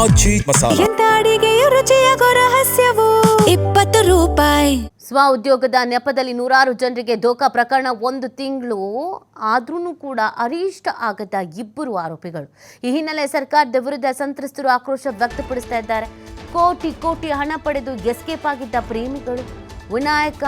ಮಜ್ಜಿ ಮಸಾಲ. ಎಂತ ಅಡಿಗೆಯ ರುಚಿಯಾಗೋ ರಹಸ್ಯವು 20 ರೂಪಾಯಿ. ಸ್ವ ಉದ್ಯೋಗದ ನೆಪದಲ್ಲಿ ನೂರಾರು ಜನರಿಗೆ ದೋಖಾ ಪ್ರಕರಣ. 1 ತಿಂಗಳು ಆದ್ರೂ ಕೂಡ ಅರಿಷ್ಟ ಆಗದ 2 ಆರೋಪಿಗಳು. ಈ ಹಿನ್ನೆಲೆ ಸರ್ಕಾರದ ವಿರುದ್ಧ ಸಂತ್ರಸ್ತರು ಆಕ್ರೋಶ ವ್ಯಕ್ತಪಡಿಸ್ತಾ ಇದ್ದಾರೆ. ಕೋಟಿ ಕೋಟಿ ಹಣ ಪಡೆದು ಎಸ್ಕೇಪ್ ಆಗಿದ್ದ ಪ್ರೇಮಿಗಳು. ವಿನಾಯಕ,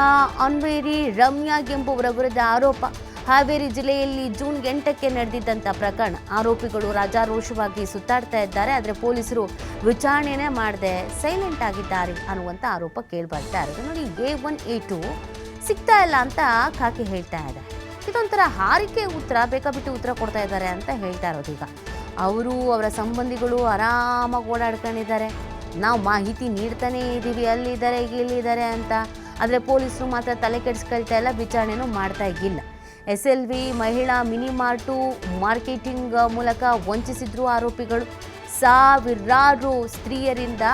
ಅನ್ವೇರಿ, ರಮ್ಯಾ ಎಂಬುವರ ವಿರುದ್ಧ ಆರೋಪ. ಹಾವೇರಿ ಜಿಲ್ಲೆಯಲ್ಲಿ ಜೂನ್ 8ಕ್ಕೆ ನಡೆದಿದ್ದಂಥ ಪ್ರಕರಣ. ಆರೋಪಿಗಳು ರಾಜಾರೋಷವಾಗಿ ಸುತ್ತಾಡ್ತಾ ಇದ್ದಾರೆ. ಆದರೆ ಪೊಲೀಸರು ವಿಚಾರಣೆನೇ ಮಾಡದೆ ಸೈಲೆಂಟ್ ಆಗಿದ್ದಾರೆ ಅನ್ನುವಂಥ ಆರೋಪ ಕೇಳಿಬರ್ತಾ ಇರೋದು. ನೋಡಿ, A1 A2 ಸಿಗ್ತಾ ಇಲ್ಲ ಅಂತ ಖಾಕಿ ಹೇಳ್ತಾ ಇದೆ. ಇದೊಂಥರ ಹಾರಿಕೆ ಉತ್ತರ, ಬೇಕಾಬಿಟ್ಟು ಉತ್ತರ ಕೊಡ್ತಾ ಇದ್ದಾರೆ ಅಂತ ಹೇಳ್ತಾ ಇರೋದು. ಈಗ ಅವರು ಅವರ ಸಂಬಂಧಿಗಳು ಆರಾಮಾಗಿ ಓಡಾಡ್ಕೊಂಡಿದ್ದಾರೆ. ನಾವು ಮಾಹಿತಿ ನೀಡ್ತಾನೇ ಇದ್ದೀವಿ, ಅಲ್ಲಿದ್ದಾರೆ ಇಲ್ಲಿದ್ದಾರೆ ಅಂತ. ಆದರೆ ಪೊಲೀಸರು ಮಾತ್ರ ತಲೆ ಕೆಡಿಸ್ಕೊಳ್ತಾ ಇಲ್ಲ, ವಿಚಾರಣೆನೂ ಮಾಡ್ತಾ ಇಲ್ಲ. SLV ಮಹಿಳಾ ಮಿನಿ ಮಾರ್ಟು ಮಾರ್ಕೆಟಿಂಗ್ ಮೂಲಕ ವಂಚಿಸಿದ್ರು ಆರೋಪಿಗಳು. ಸಾವಿರಾರು ಸ್ತ್ರೀಯರಿಂದ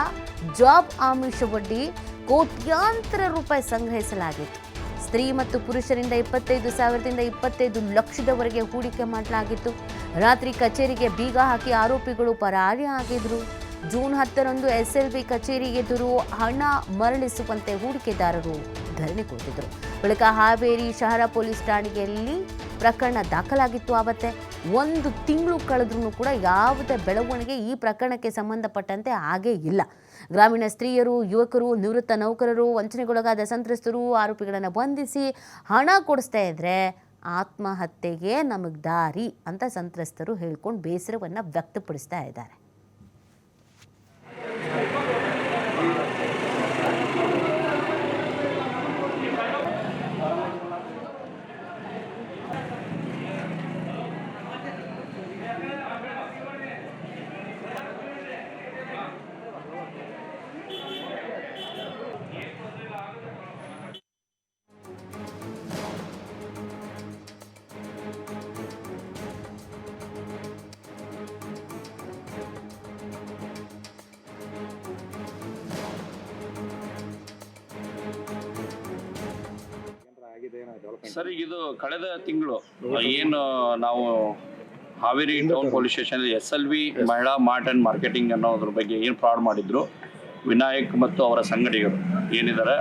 ಜಾಬ್ ಆಮಿಷವೊಡ್ಡಿ ಕೋಟ್ಯಾಂತರ ರೂಪಾಯಿ ಸಂಗ್ರಹಿಸಲಾಗಿತ್ತು. ಸ್ತ್ರೀ ಮತ್ತು ಪುರುಷರಿಂದ 25,000ದಿಂದ 25 ಲಕ್ಷದವರೆಗೆ ಹೂಡಿಕೆ ಮಾಡಲಾಗಿತ್ತು. ರಾತ್ರಿ ಕಚೇರಿಗೆ ಬೀಗ ಹಾಕಿ ಆರೋಪಿಗಳು ಪರಾರಿ ಆಗಿದ್ರು. ಜೂನ್ 10ರಂದು SLV ಕಚೇರಿ ಎದುರು ಹಣ ಮರಳಿಸುವಂತೆ ಹೂಡಿಕೆದಾರರು ಧರಣಿ ಕೂತಿದ್ರು. ಬಳಿಕ ಹಾವೇರಿ ಶಹರ ಪೊಲೀಸ್ ಠಾಣೆಯಲ್ಲಿ ಪ್ರಕರಣ ದಾಖಲಾಗಿತ್ತು. ಆವತ್ತೆ 1 ತಿಂಗಳು ಕಳೆದ್ರೂ ಕೂಡ ಯಾವುದೇ ಬೆಳವಣಿಗೆ ಈ ಪ್ರಕರಣಕ್ಕೆ ಸಂಬಂಧಪಟ್ಟಂತೆ ಆಗೇ ಇಲ್ಲ. ಗ್ರಾಮೀಣ ಸ್ತ್ರೀಯರು, ಯುವಕರು, ನಿವೃತ್ತ ನೌಕರರು, ವಂಚನೆಗೊಳಗಾದ ಸಂತ್ರಸ್ತರು ಆರೋಪಿಗಳನ್ನು ಬಂಧಿಸಿ ಹಣ ಕೊಡಿಸ್ತಾ ಇದ್ರೆ ಆತ್ಮಹತ್ಯೆಗೆ ನಮಗೆ ದಾರಿ ಅಂತ ಸಂತ್ರಸ್ತರು ಹೇಳ್ಕೊಂಡು ಬೇಸರವನ್ನು ವ್ಯಕ್ತಪಡಿಸ್ತಾ ಇದ್ದಾರೆ. ಸರ್, ಇದು ಕಳೆದ ತಿಂಗಳು ಏನು ನಾವು Haveri town police station SLV ಮಹಿಳಾ ಮಾರ್ಟ್ ಅಂಡ್ ಮಾರ್ಕೆಟಿಂಗ್ ಅನ್ನೋದ್ರ ಬಗ್ಗೆ ಏನು ಫ್ರಾಡ್ ಮಾಡಿದ್ರು ವಿನಾಯಕ್ ಮತ್ತು ಅವರ ಸಂಗಡಿಗರು ಏನಿದ್ದಾರೆ,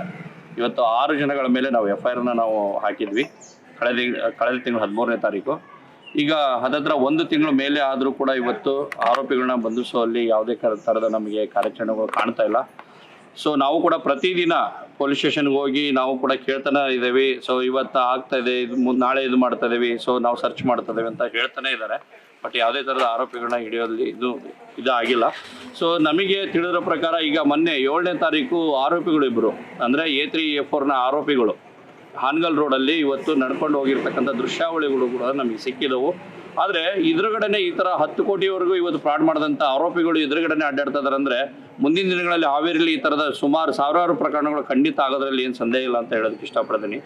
ಇವತ್ತು 6 ಜನಗಳ ಮೇಲೆ ನಾವು FIR ನಾವು ಹಾಕಿದ್ವಿ ಕಳೆದ ತಿಂಗಳು 13ನೇ ತಾರೀಕು. ಈಗ ಹದತ್ರ 1 ತಿಂಗಳ ಮೇಲೆ ಆದರೂ ಕೂಡ ಇವತ್ತು ಆರೋಪಿಗಳನ್ನ ಬಂಧಿಸುವಲ್ಲಿ ಯಾವುದೇ ಥರದ ನಮಗೆ ಕಾರ್ಯಾಚರಣೆಗಳು ಕಾಣ್ತಾ ಇಲ್ಲ. ಸೊ ನಾವು ಕೂಡ ಪ್ರತಿದಿನ ಪೊಲೀಸ್ ಸ್ಟೇಷನ್ಗೆ ಹೋಗಿ ನಾವು ಕೂಡ ಕೇಳ್ತಾನೆ ಇದ್ದೇವೆ. ಸೊ ಇವತ್ತು ಆಗ್ತಾ ಇದೆ, ನಾಳೆ ಇದು ಮಾಡ್ತಾ ಇದ್ದೀವಿ, ಸೊ ನಾವು ಸರ್ಚ್ ಮಾಡ್ತಾ ಇದ್ದೇವೆ ಅಂತ ಹೇಳ್ತಾನೆ ಇದ್ದಾರೆ. ಬಟ್ ಯಾವುದೇ ಥರದ ಆರೋಪಿಗಳನ್ನ ಹಿಡಿಯೋಲ್ಲಿ ಇದು ಆಗಿಲ್ಲ. ಸೊ ನಮಗೆ ತಿಳಿದಿರೋ ಪ್ರಕಾರ ಈಗ ಮೊನ್ನೆ 7ನೇ ತಾರೀಕು ಆರೋಪಿಗಳು ಇಬ್ಬರು ಅಂದರೆ A3 A4ನ ಆರೋಪಿಗಳು ಹಾನಗಲ್ ರೋಡಲ್ಲಿ ಇವತ್ತು ನಡ್ಕೊಂಡು ಹೋಗಿರ್ತಕ್ಕಂಥ ದೃಶ್ಯಾವಳಿಗಳು ಕೂಡ ನಮಗೆ ಸಿಕ್ಕಿದವು. ಆದರೆ ಎದುರುಗಡೆನೆ ಈ ಥರ 10 ಕೋಟಿವರೆಗೂ ಇವತ್ತು ಫ್ರಾಡ್ ಮಾಡಿದಂಥ ಆರೋಪಿಗಳು ಎದುರುಗಡೆನೆ ಅಡ್ಡಾಡ್ತಾ ಇದ್ದಾರೆ ಅಂದರೆ ಮುಂದಿನ ದಿನಗಳಲ್ಲಿ ಹಾವೇರಿಯಲ್ಲಿ ಈ ಥರದ ಸುಮಾರು ಸಾವಿರಾರು ಪ್ರಕರಣಗಳು ಖಂಡಿತ ಆಗೋದ್ರಲ್ಲಿ ಏನು ಸಂದೇಹ ಇಲ್ಲ ಅಂತ ಹೇಳೋದಕ್ಕೆ ಇಷ್ಟಪಡ್ತೀನಿ.